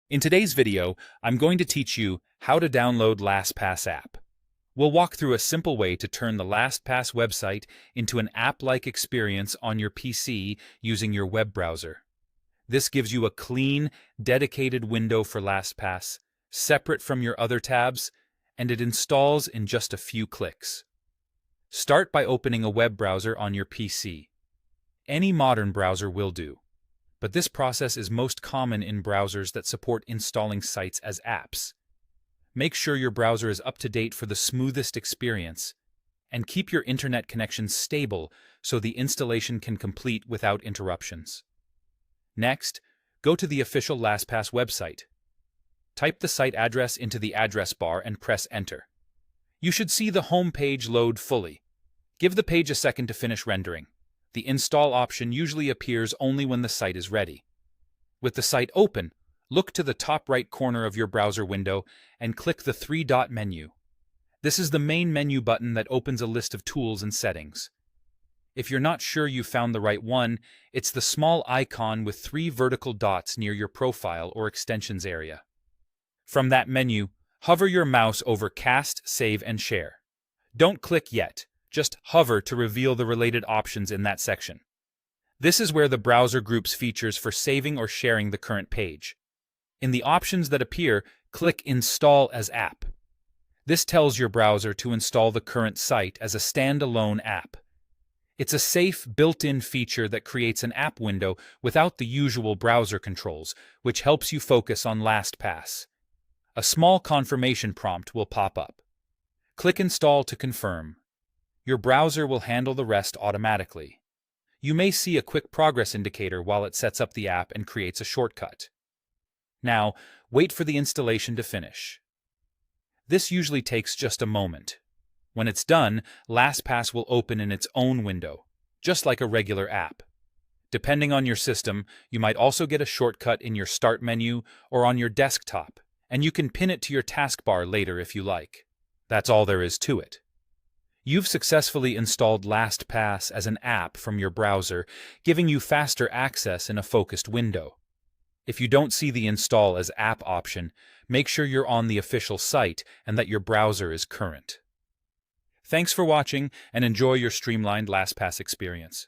In today's video, I'm going to teach you how to download LastPass app. We'll walk through a simple way to turn the LastPass website into an app-like experience on your PC using your web browser. This gives you a clean, dedicated window for LastPass, separate from your other tabs, and it installs in just a few clicks. Start by opening a web browser on your PC. Any modern browser will do, but this process is most common in browsers that support installing sites as apps. Make sure your browser is up to date for the smoothest experience, and keep your internet connection stable so the installation can complete without interruptions. Next, go to the official LastPass website. Type the site address into the address bar and press Enter. You should see the home page load fully. Give the page a second to finish rendering. The install option usually appears only when the site is ready. With the site open, look to the top right corner of your browser window and click the three-dot menu. This is the main menu button that opens a list of tools and settings. If you're not sure you found the right one, it's the small icon with three vertical dots near your profile or extensions area. From that menu, hover your mouse over Cast, Save, and Share. Don't click yet. Just hover to reveal the related options in that section. This is where the browser groups features for saving or sharing the current page. In the options that appear, click Install as App. This tells your browser to install the current site as a standalone app. It's a safe, built-in feature that creates an app window without the usual browser controls, which helps you focus on LastPass. A small confirmation prompt will pop up. Click Install to confirm. Your browser will handle the rest automatically. You may see a quick progress indicator while it sets up the app and creates a shortcut. Now, wait for the installation to finish. This usually takes just a moment. When it's done, LastPass will open in its own window, just like a regular app. Depending on your system, you might also get a shortcut in your Start menu or on your desktop, and you can pin it to your taskbar later if you like. That's all there is to it. You've successfully installed LastPass as an app from your browser, giving you faster access in a focused window. If you don't see the Install as App option, make sure you're on the official site and that your browser is current. Thanks for watching and enjoy your streamlined LastPass experience.